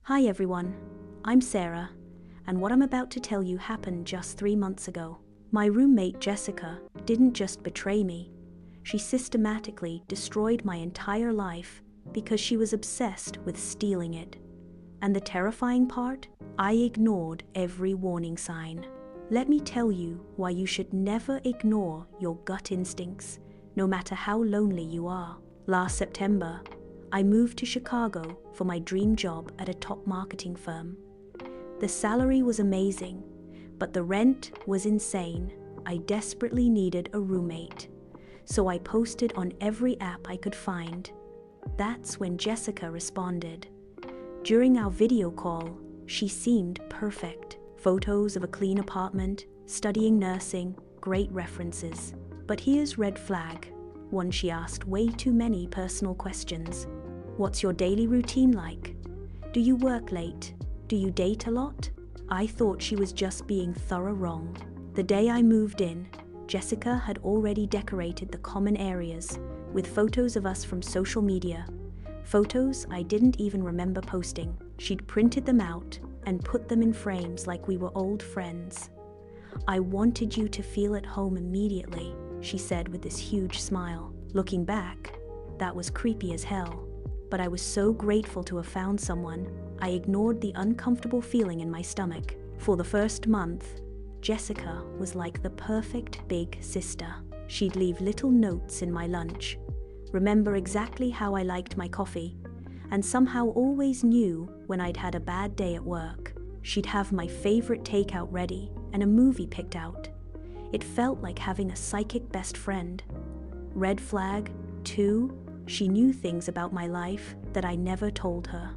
Hi everyone, I'm Sarah, and what I'm about to tell you happened just 3 months ago. My roommate Jessica didn't just betray me, she systematically destroyed my entire life because she was obsessed with stealing it. And the terrifying part? I ignored every warning sign. Let me tell you why you should never ignore your gut instincts, no matter how lonely you are. Last September, I moved to Chicago for my dream job at a top marketing firm. The salary was amazing, but the rent was insane. I desperately needed a roommate, so I posted on every app I could find. That's when Jessica responded. During our video call, she seemed perfect. Photos of a clean apartment, studying nursing, great references. But here's red flag. One, she asked way too many personal questions. What's your daily routine like? Do you work late? Do you date a lot? I thought she was just being thorough wrong. The day I moved in, Jessica had already decorated the common areas with photos of us from social media. Photos I didn't even remember posting. She'd printed them out and put them in frames like we were old friends. I wanted you to feel at home immediately, she said with this huge smile. Looking back, that was creepy as hell. But I was so grateful to have found someone, I ignored the uncomfortable feeling in my stomach. For the first month, Jessica was like the perfect big sister. She'd leave little notes in my lunch, remember exactly how I liked my coffee, and somehow always knew when I'd had a bad day at work. She'd have my favorite takeout ready and a movie picked out. It felt like having a psychic best friend. Red flag, 2, she knew things about my life that I never told her.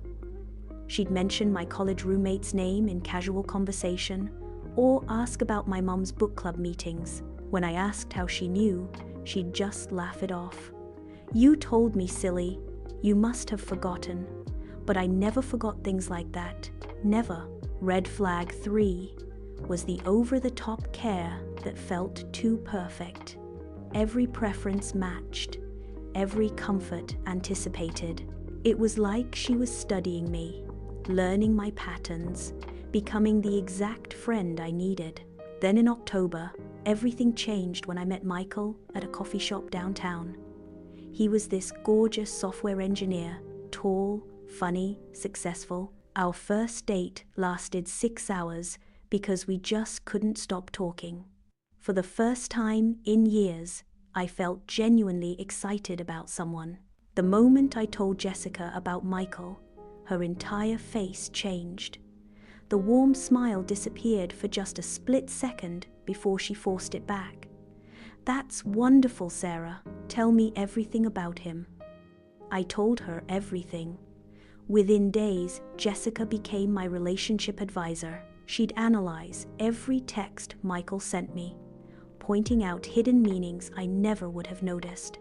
She'd mention my college roommate's name in casual conversation, or ask about my mom's book club meetings. When I asked how she knew, she'd just laugh it off. You told me, silly. You must have forgotten. But I never forgot things like that. Never. Red flag 3 was the over-the-top care that felt too perfect. Every preference matched. Every comfort anticipated. It was like she was studying me, learning my patterns, becoming the exact friend I needed. Then in October, everything changed when I met Michael at a coffee shop downtown. He was this gorgeous software engineer, tall, funny, successful. Our first date lasted 6 hours because we just couldn't stop talking. For the first time in years, I felt genuinely excited about someone. The moment I told Jessica about Michael, her entire face changed. The warm smile disappeared for just a split second before she forced it back. That's wonderful, Sarah. Tell me everything about him. I told her everything. Within days, Jessica became my relationship advisor. She'd analyze every text Michael sent me, pointing out hidden meanings I never would have noticed.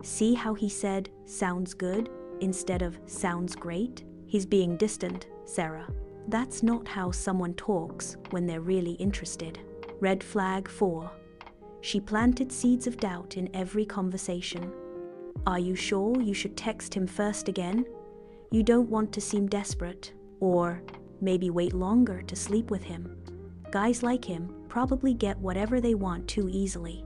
See how he said, "sounds good," instead of "sounds great"? He's being distant, Sarah. That's not how someone talks when they're really interested. Red flag 4. She planted seeds of doubt in every conversation. Are you sure you should text him first again? You don't want to seem desperate. Or maybe wait longer to sleep with him. Guys like him probably get whatever they want too easily.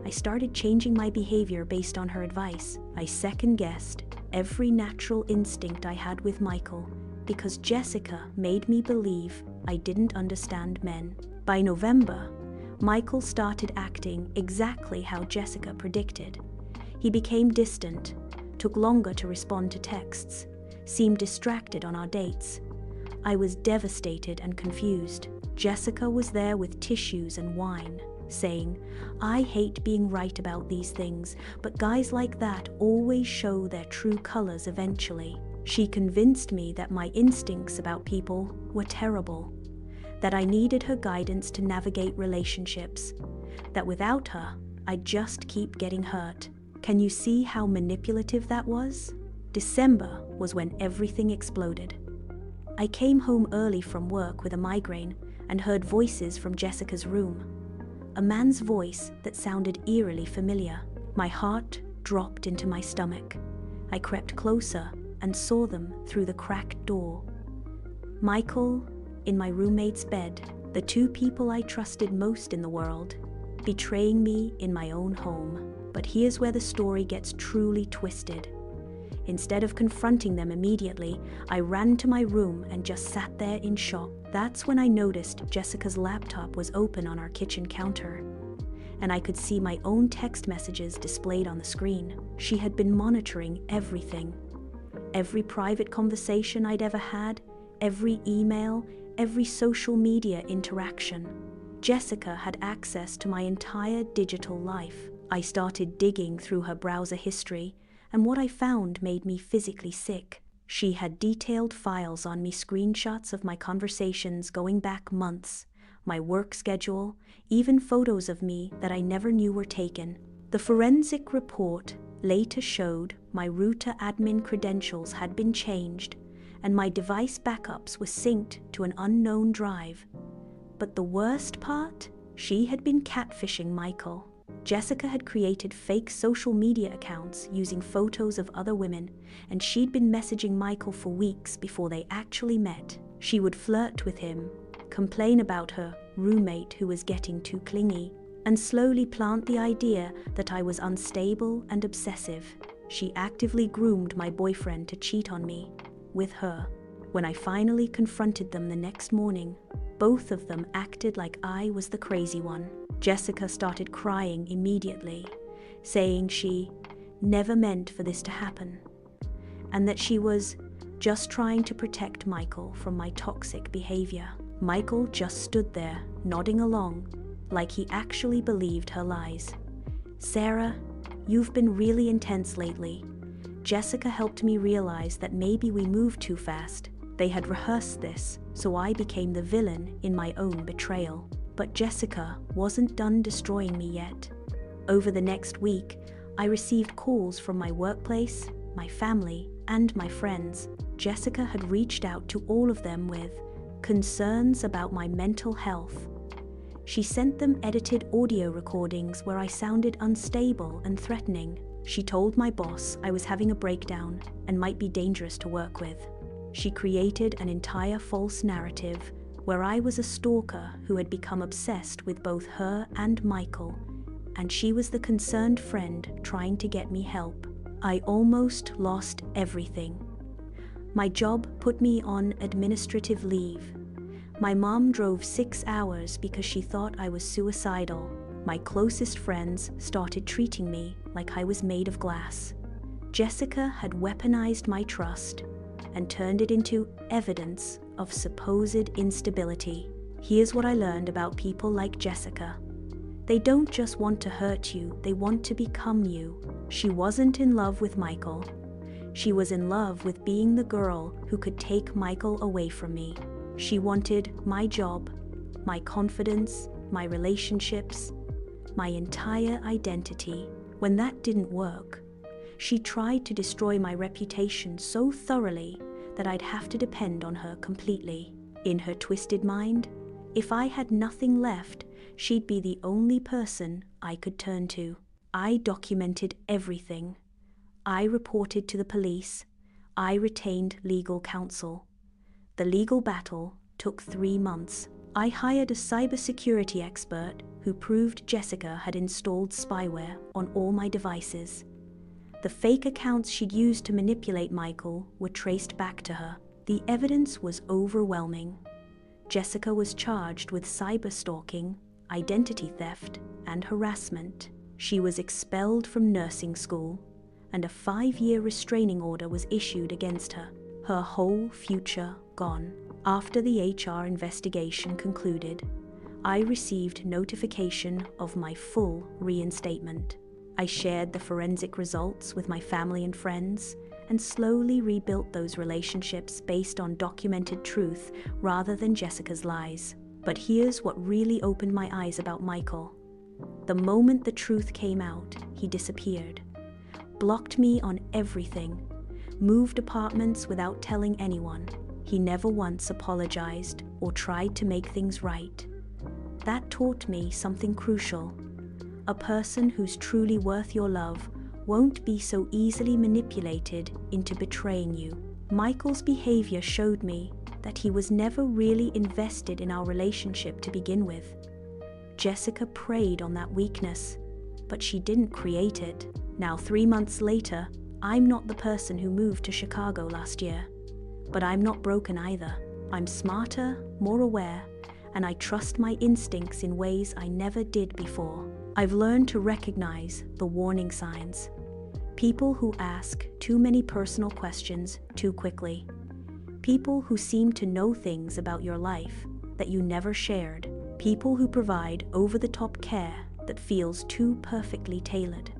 I started changing my behavior based on her advice. I second-guessed every natural instinct I had with Michael because Jessica made me believe I didn't understand men. By November, Michael started acting exactly how Jessica predicted. He became distant, took longer to respond to texts, seemed distracted on our dates. I was devastated and confused. Jessica was there with tissues and wine, saying, "I hate being right about these things, but guys like that always show their true colors eventually." She convinced me that my instincts about people were terrible, that I needed her guidance to navigate relationships, that without her, I'd just keep getting hurt. Can you see how manipulative that was? December was when everything exploded. I came home early from work with a migraine and heard voices from Jessica's room. A man's voice that sounded eerily familiar. My heart dropped into my stomach. I crept closer and saw them through the cracked door. Michael, in my roommate's bed, the two people I trusted most in the world, betraying me in my own home. But here's where the story gets truly twisted. Instead of confronting them immediately, I ran to my room and just sat there in shock. That's when I noticed Jessica's laptop was open on our kitchen counter, and I could see my own text messages displayed on the screen. She had been monitoring everything. Every private conversation I'd ever had, every email, every social media interaction. Jessica had access to my entire digital life. I started digging through her browser history, and what I found made me physically sick. She had detailed files on me, screenshots of my conversations going back months, my work schedule, even photos of me that I never knew were taken. The forensic report later showed my router admin credentials had been changed, and my device backups were synced to an unknown drive. But the worst part? She had been catfishing Michael. Jessica had created fake social media accounts using photos of other women, and she'd been messaging Michael for weeks before they actually met. She would flirt with him, complain about her roommate who was getting too clingy, and slowly plant the idea that I was unstable and obsessive. She actively groomed my boyfriend to cheat on me with her. When I finally confronted them the next morning, both of them acted like I was the crazy one. Jessica started crying immediately, saying she never meant for this to happen, and that she was just trying to protect Michael from my toxic behavior. Michael just stood there, nodding along, like he actually believed her lies. "Sarah, you've been really intense lately." Jessica helped me realize that maybe we moved too fast. They had rehearsed this, so I became the villain in my own betrayal. But Jessica wasn't done destroying me yet. Over the next week, I received calls from my workplace, my family, and my friends. Jessica had reached out to all of them with concerns about my mental health. She sent them edited audio recordings where I sounded unstable and threatening. She told my boss I was having a breakdown and might be dangerous to work with. She created an entire false narrative where I was a stalker who had become obsessed with both her and Michael, and she was the concerned friend trying to get me help. I almost lost everything. My job put me on administrative leave. My mom drove 6 hours because she thought I was suicidal. My closest friends started treating me like I was made of glass. Jessica had weaponized my trust and turned it into evidence of supposed instability. Here's what I learned about people like Jessica. They don't just want to hurt you, they want to become you. She wasn't in love with Michael. She was in love with being the girl who could take Michael away from me. She wanted my job, my confidence, my relationships, my entire identity. When that didn't work, she tried to destroy my reputation so thoroughly that I'd have to depend on her completely. In her twisted mind, if I had nothing left, she'd be the only person I could turn to. I documented everything. I reported to the police. I retained legal counsel. The legal battle took 3 months. I hired a cybersecurity expert who proved Jessica had installed spyware on all my devices. The fake accounts she'd used to manipulate Michael were traced back to her. The evidence was overwhelming. Jessica was charged with cyberstalking, identity theft, and harassment. She was expelled from nursing school, and a 5-year restraining order was issued against her. Her whole future gone. After the HR investigation concluded, I received notification of my full reinstatement. I shared the forensic results with my family and friends, and slowly rebuilt those relationships based on documented truth rather than Jessica's lies. But here's what really opened my eyes about Michael. The moment the truth came out, he disappeared, blocked me on everything, moved apartments without telling anyone. He never once apologized or tried to make things right. That taught me something crucial. A person who's truly worth your love won't be so easily manipulated into betraying you. Michael's behavior showed me that he was never really invested in our relationship to begin with. Jessica preyed on that weakness, but she didn't create it. Now, 3 months later, I'm not the person who moved to Chicago last year. But I'm not broken either. I'm smarter, more aware, and I trust my instincts in ways I never did before. I've learned to recognize the warning signs. People who ask too many personal questions too quickly. People who seem to know things about your life that you never shared. People who provide over-the-top care that feels too perfectly tailored.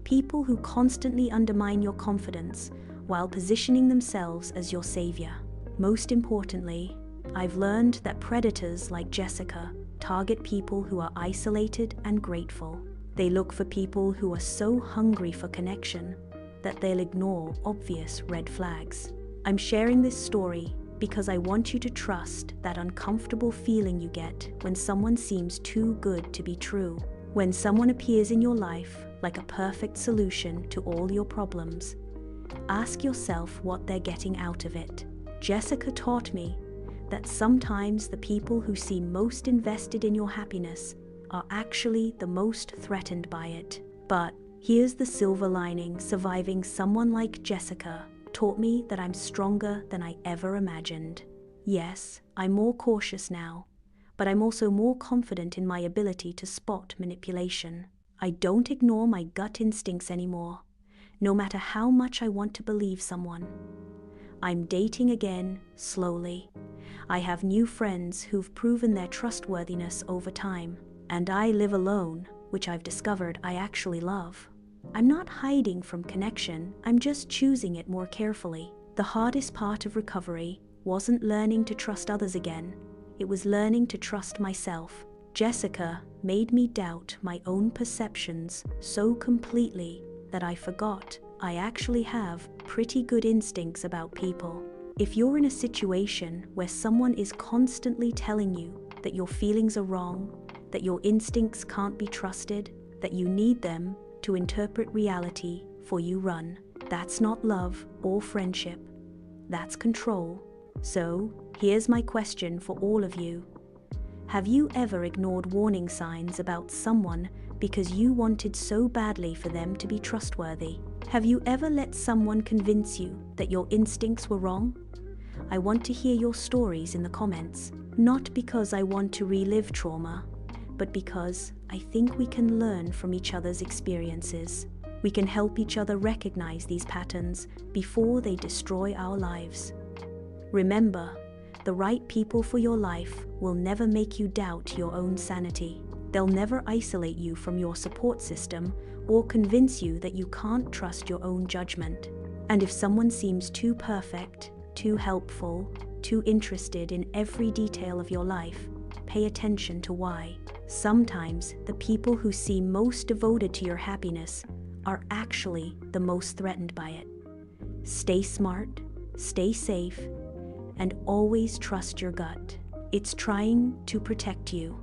People who constantly undermine your confidence while positioning themselves as your savior. Most importantly, I've learned that predators like Jessica target people who are isolated and grateful. They look for people who are so hungry for connection that they'll ignore obvious red flags. I'm sharing this story because I want you to trust that uncomfortable feeling you get when someone seems too good to be true. When someone appears in your life like a perfect solution to all your problems, ask yourself what they're getting out of it. Jessica taught me that sometimes the people who seem most invested in your happiness are actually the most threatened by it. But here's the silver lining: surviving someone like Jessica taught me that I'm stronger than I ever imagined. Yes, I'm more cautious now, but I'm also more confident in my ability to spot manipulation. I don't ignore my gut instincts anymore, no matter how much I want to believe someone. I'm dating again, slowly. I have new friends who've proven their trustworthiness over time. And I live alone, which I've discovered I actually love. I'm not hiding from connection, I'm just choosing it more carefully. The hardest part of recovery wasn't learning to trust others again. It was learning to trust myself. Jessica made me doubt my own perceptions so completely that I forgot I actually have pretty good instincts about people. If you're in a situation where someone is constantly telling you that your feelings are wrong, that your instincts can't be trusted, that you need them to interpret reality for you, run. That's not love or friendship. That's control. So, here's my question for all of you. Have you ever ignored warning signs about someone because you wanted so badly for them to be trustworthy? Have you ever let someone convince you that your instincts were wrong? I want to hear your stories in the comments, not because I want to relive trauma, but because I think we can learn from each other's experiences. We can help each other recognize these patterns before they destroy our lives. Remember, the right people for your life will never make you doubt your own sanity. They'll never isolate you from your support system or convince you that you can't trust your own judgment. And if someone seems too perfect, too helpful, too interested in every detail of your life, pay attention to why. Sometimes the people who seem most devoted to your happiness are actually the most threatened by it. Stay smart, stay safe, and always trust your gut. It's trying to protect you.